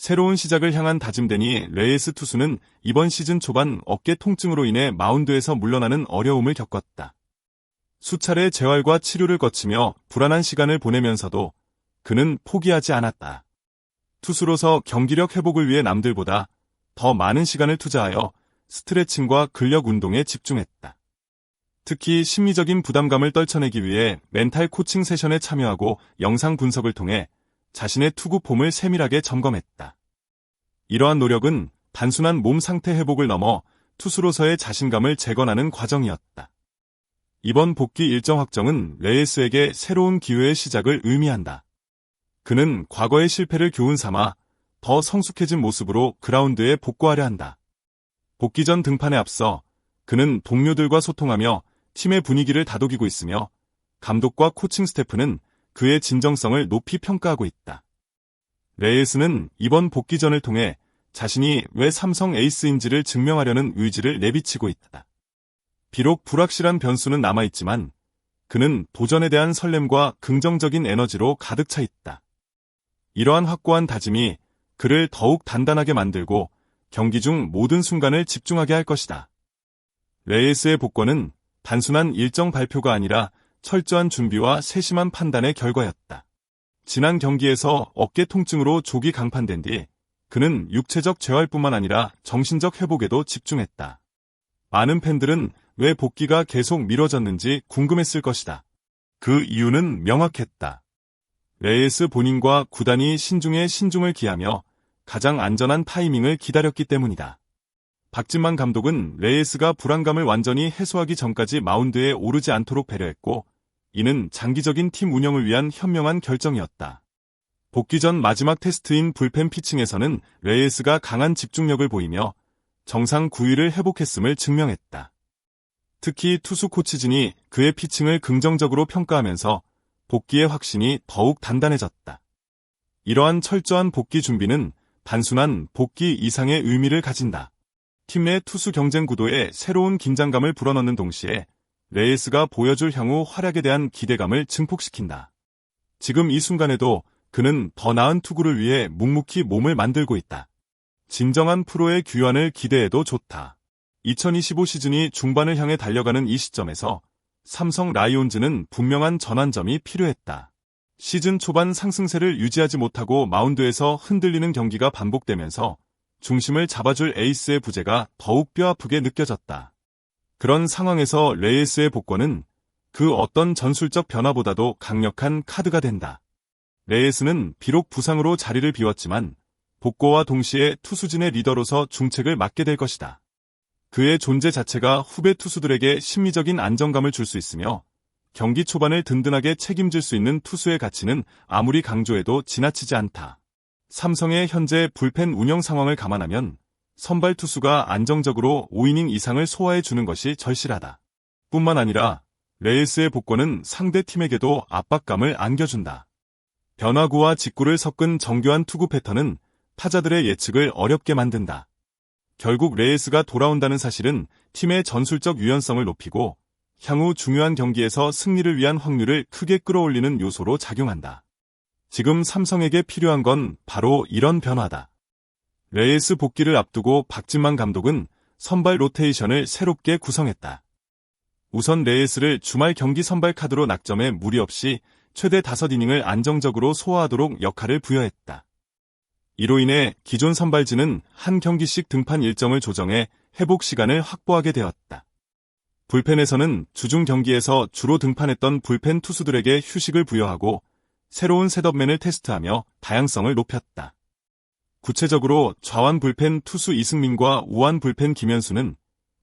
새로운 시작을 향한 다짐되니 레이스 투수는 이번 시즌 초반 어깨 통증으로 인해 마운드에서 물러나는 어려움을 겪었다. 수차례 재활과 치료를 거치며 불안한 시간을 보내면서도 그는 포기하지 않았다. 투수로서 경기력 회복을 위해 남들보다 더 많은 시간을 투자하여 스트레칭과 근력 운동에 집중했다. 특히 심리적인 부담감을 떨쳐내기 위해 멘탈 코칭 세션에 참여하고 영상 분석을 통해 자신의 투구 폼을 세밀하게 점검했다. 이러한 노력은 단순한 몸 상태 회복을 넘어 투수로서의 자신감을 재건하는 과정이었다. 이번 복귀 일정 확정은 레이스에게 새로운 기회의 시작을 의미한다. 그는 과거의 실패를 교훈 삼아 더 성숙해진 모습으로 그라운드에 복구하려 한다. 복귀 전 등판에 앞서 그는 동료들과 소통하며 팀의 분위기를 다독이고 있으며 감독과 코칭 스태프는 그의 진정성을 높이 평가하고 있다. 레이스는 이번 복귀전을 통해 자신이 왜 삼성 에이스인지를 증명하려는 의지를 내비치고 있다. 비록 불확실한 변수는 남아있지만 그는 도전에 대한 설렘과 긍정적인 에너지로 가득 차 있다. 이러한 확고한 다짐이 그를 더욱 단단하게 만들고 경기 중 모든 순간을 집중하게 할 것이다. 레이스의 복권은 단순한 일정 발표가 아니라 철저한 준비와 세심한 판단의 결과였다. 지난 경기에서 어깨 통증으로 조기 강판된 뒤 그는 육체적 재활뿐만 아니라 정신적 회복에도 집중했다. 많은 팬들은 왜 복귀가 계속 미뤄졌는지 궁금했을 것이다. 그 이유는 명확했다. 레이스 본인과 구단이 신중에 신중을 기하며 가장 안전한 타이밍을 기다렸기 때문이다. 박진만 감독은 레이스가 불안감을 완전히 해소하기 전까지 마운드에 오르지 않도록 배려했고, 이는 장기적인 팀 운영을 위한 현명한 결정이었다. 복귀 전 마지막 테스트인 불펜 피칭에서는 레이스가 강한 집중력을 보이며 정상 9위를 회복했음을 증명했다. 특히 투수 코치진이 그의 피칭을 긍정적으로 평가하면서 복귀의 확신이 더욱 단단해졌다. 이러한 철저한 복귀 준비는 단순한 복귀 이상의 의미를 가진다. 팀 내 투수 경쟁 구도에 새로운 긴장감을 불어넣는 동시에 레이스가 보여줄 향후 활약에 대한 기대감을 증폭시킨다. 지금 이 순간에도 그는 더 나은 투구를 위해 묵묵히 몸을 만들고 있다. 진정한 프로의 귀환을 기대해도 좋다. 2025 시즌이 중반을 향해 달려가는 이 시점에서 삼성 라이온즈는 분명한 전환점이 필요했다. 시즌 초반 상승세를 유지하지 못하고 마운드에서 흔들리는 경기가 반복되면서 중심을 잡아줄 에이스의 부재가 더욱 뼈아프게 느껴졌다. 그런 상황에서 레이스의 복권은 그 어떤 전술적 변화보다도 강력한 카드가 된다. 레이스는 비록 부상으로 자리를 비웠지만 복고와 동시에 투수진의 리더로서 중책을 맡게 될 것이다. 그의 존재 자체가 후배 투수들에게 심리적인 안정감을 줄 수 있으며 경기 초반을 든든하게 책임질 수 있는 투수의 가치는 아무리 강조해도 지나치지 않다. 삼성의 현재 불펜 운영 상황을 감안하면 선발 투수가 안정적으로 5이닝 이상을 소화해 주는 것이 절실하다. 뿐만 아니라 레이스의 복권은 상대 팀에게도 압박감을 안겨준다. 변화구와 직구를 섞은 정교한 투구 패턴은 타자들의 예측을 어렵게 만든다. 결국 레이스가 돌아온다는 사실은 팀의 전술적 유연성을 높이고 향후 중요한 경기에서 승리를 위한 확률을 크게 끌어올리는 요소로 작용한다. 지금 삼성에게 필요한 건 바로 이런 변화다. 레이스 복귀를 앞두고 박진만 감독은 선발 로테이션을 새롭게 구성했다. 우선 레이스를 주말 경기 선발 카드로 낙점해 무리 없이 최대 5이닝을 안정적으로 소화하도록 역할을 부여했다. 이로 인해 기존 선발진은 한 경기씩 등판 일정을 조정해 회복 시간을 확보하게 되었다. 불펜에서는 주중 경기에서 주로 등판했던 불펜 투수들에게 휴식을 부여하고 새로운 셋업맨을 테스트하며 다양성을 높였다. 구체적으로 좌완 불펜 투수 이승민과 우완 불펜 김현수는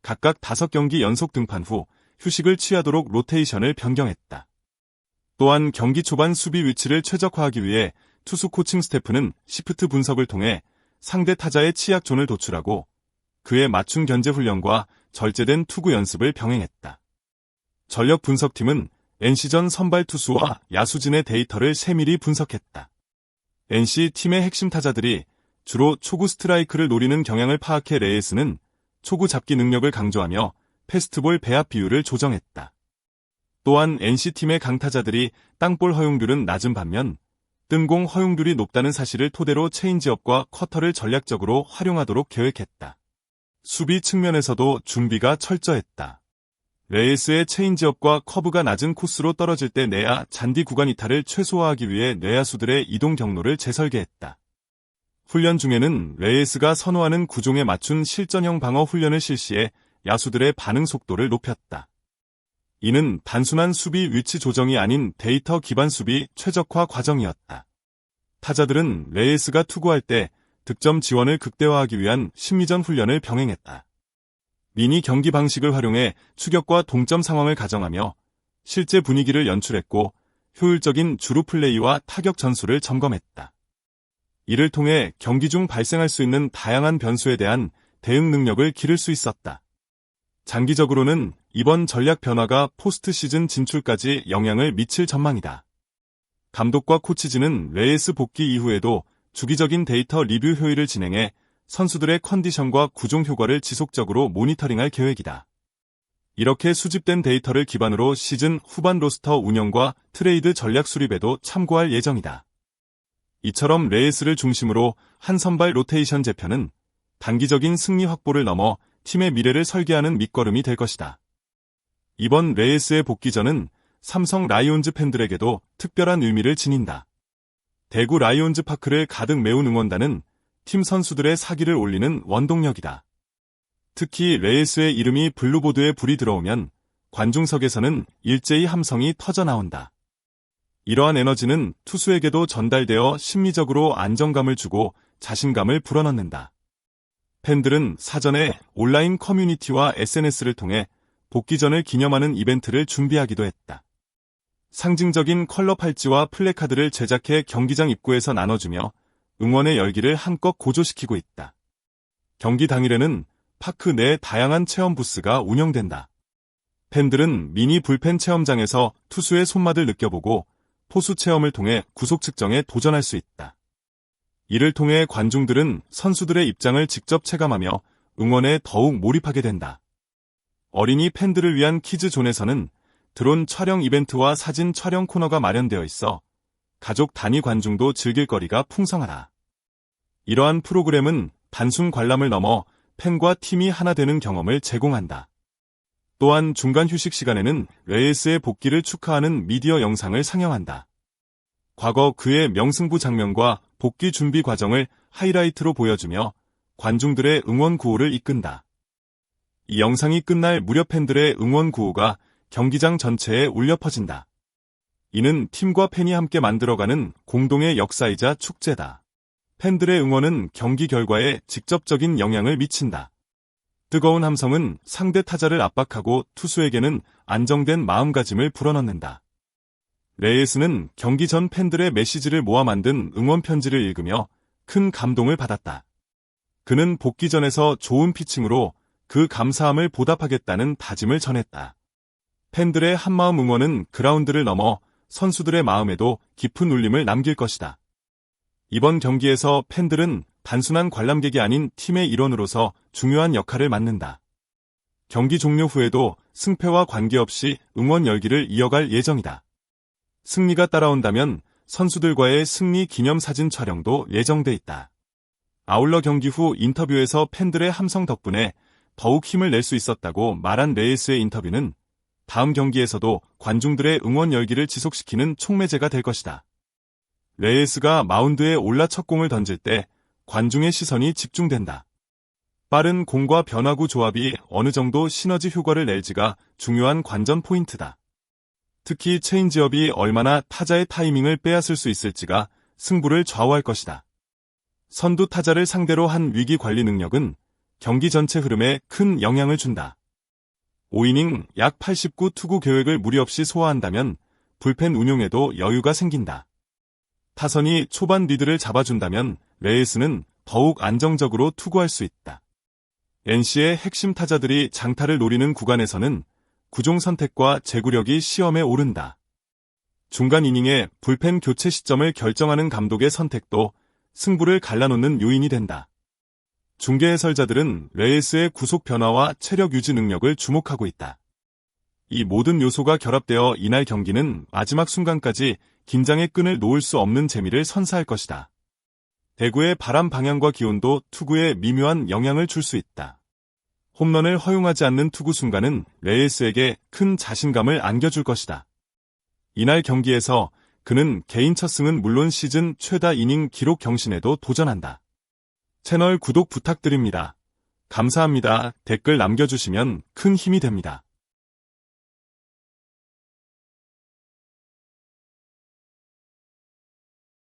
각각 5경기 연속 등판 후 휴식을 취하도록 로테이션을 변경했다. 또한 경기 초반 수비 위치를 최적화하기 위해 투수 코칭 스태프는 시프트 분석을 통해 상대 타자의 취약존을 도출하고 그의 맞춤 견제 훈련과 절제된 투구 연습을 병행했다. 전력 분석팀은 NC전 선발 투수와 야수진의 데이터를 세밀히 분석했다. NC 팀의 핵심 타자들이 주로 초구 스트라이크를 노리는 경향을 파악해 레이스는 초구 잡기 능력을 강조하며 패스트볼 배합 비율을 조정했다. 또한 NC팀의 강타자들이 땅볼 허용률은 낮은 반면 뜬공 허용률이 높다는 사실을 토대로 체인지업과 커터를 전략적으로 활용하도록 계획했다. 수비 측면에서도 준비가 철저했다. 레이스의 체인지업과 커브가 낮은 코스로 떨어질 때 내야 잔디 구간 이탈을 최소화하기 위해 내야수들의 이동 경로를 재설계했다. 훈련 중에는 레이스가 선호하는 구종에 맞춘 실전형 방어 훈련을 실시해 야수들의 반응 속도를 높였다. 이는 단순한 수비 위치 조정이 아닌 데이터 기반 수비 최적화 과정이었다. 타자들은 레이스가 투구할 때 득점 지원을 극대화하기 위한 심리전 훈련을 병행했다. 미니 경기 방식을 활용해 추격과 동점 상황을 가정하며 실제 분위기를 연출했고 효율적인 주루 플레이와 타격 전술을 점검했다. 이를 통해 경기 중 발생할 수 있는 다양한 변수에 대한 대응 능력을 기를 수 있었다. 장기적으로는 이번 전략 변화가 포스트 시즌 진출까지 영향을 미칠 전망이다. 감독과 코치진은 레이스 복귀 이후에도 주기적인 데이터 리뷰 회의를 진행해 선수들의 컨디션과 구종 효과를 지속적으로 모니터링할 계획이다. 이렇게 수집된 데이터를 기반으로 시즌 후반 로스터 운영과 트레이드 전략 수립에도 참고할 예정이다. 이처럼 레이스를 중심으로 한 선발 로테이션 재편은 단기적인 승리 확보를 넘어 팀의 미래를 설계하는 밑거름이 될 것이다. 이번 레이스의 복귀전은 삼성 라이온즈 팬들에게도 특별한 의미를 지닌다. 대구 라이온즈 파크를 가득 메운 응원단은 팀 선수들의 사기를 올리는 원동력이다. 특히 레이스의 이름이 블루보드에 불이 들어오면 관중석에서는 일제히 함성이 터져나온다. 이러한 에너지는 투수에게도 전달되어 심리적으로 안정감을 주고 자신감을 불어넣는다. 팬들은 사전에 온라인 커뮤니티와 SNS를 통해 복귀전을 기념하는 이벤트를 준비하기도 했다. 상징적인 컬러 팔찌와 플래카드를 제작해 경기장 입구에서 나눠주며 응원의 열기를 한껏 고조시키고 있다. 경기 당일에는 파크 내 다양한 체험 부스가 운영된다. 팬들은 미니 불펜 체험장에서 투수의 손맛을 느껴보고 포수 체험을 통해 구속 측정에 도전할 수 있다. 이를 통해 관중들은 선수들의 입장을 직접 체감하며 응원에 더욱 몰입하게 된다. 어린이 팬들을 위한 키즈존에서는 드론 촬영 이벤트와 사진 촬영 코너가 마련되어 있어 가족 단위 관중도 즐길 거리가 풍성하다. 이러한 프로그램은 단순 관람을 넘어 팬과 팀이 하나 되는 경험을 제공한다. 또한 중간 휴식 시간에는 레이스의 복귀를 축하하는 미디어 영상을 상영한다. 과거 그의 명승부 장면과 복귀 준비 과정을 하이라이트로 보여주며 관중들의 응원 구호를 이끈다. 이 영상이 끝날 무렵 팬들의 응원 구호가 경기장 전체에 울려 퍼진다. 이는 팀과 팬이 함께 만들어가는 공동의 역사이자 축제다. 팬들의 응원은 경기 결과에 직접적인 영향을 미친다. 뜨거운 함성은 상대 타자를 압박하고 투수에게는 안정된 마음가짐을 불어넣는다. 레이스는 경기 전 팬들의 메시지를 모아 만든 응원 편지를 읽으며 큰 감동을 받았다. 그는 복귀 전에서 좋은 피칭으로 그 감사함을 보답하겠다는 다짐을 전했다. 팬들의 한마음 응원은 그라운드를 넘어 선수들의 마음에도 깊은 울림을 남길 것이다. 이번 경기에서 팬들은 단순한 관람객이 아닌 팀의 일원으로서 중요한 역할을 맡는다. 경기 종료 후에도 승패와 관계없이 응원 열기를 이어갈 예정이다. 승리가 따라온다면 선수들과의 승리 기념 사진 촬영도 예정돼 있다. 아울러 경기 후 인터뷰에서 팬들의 함성 덕분에 더욱 힘을 낼 수 있었다고 말한 레이스의 인터뷰는 다음 경기에서도 관중들의 응원 열기를 지속시키는 촉매제가 될 것이다. 레이스가 마운드에 올라 첫 공을 던질 때 관중의 시선이 집중된다. 빠른 공과 변화구 조합이 어느 정도 시너지 효과를 낼지가 중요한 관전 포인트다. 특히 체인지업이 얼마나 타자의 타이밍을 빼앗을 수 있을지가 승부를 좌우할 것이다. 선두 타자를 상대로 한 위기 관리 능력은 경기 전체 흐름에 큰 영향을 준다. 5이닝 약 89 투구 계획을 무리 없이 소화한다면 불펜 운용에도 여유가 생긴다. 타선이 초반 리드를 잡아준다면 레이스는 더욱 안정적으로 투구할 수 있다. NC의 핵심 타자들이 장타를 노리는 구간에서는 구종 선택과 제구력이 시험에 오른다. 중간 이닝의 불펜 교체 시점을 결정하는 감독의 선택도 승부를 갈라놓는 요인이 된다. 중계 해설자들은 레이스의 구속 변화와 체력 유지 능력을 주목하고 있다. 이 모든 요소가 결합되어 이날 경기는 마지막 순간까지 긴장의 끈을 놓을 수 없는 재미를 선사할 것이다. 대구의 바람 방향과 기온도 투구에 미묘한 영향을 줄 수 있다. 홈런을 허용하지 않는 투구 순간은 레이스에게 큰 자신감을 안겨줄 것이다. 이날 경기에서 그는 개인 첫 승은 물론 시즌 최다 이닝 기록 경신에도 도전한다. 채널 구독 부탁드립니다. 감사합니다. 댓글 남겨주시면 큰 힘이 됩니다.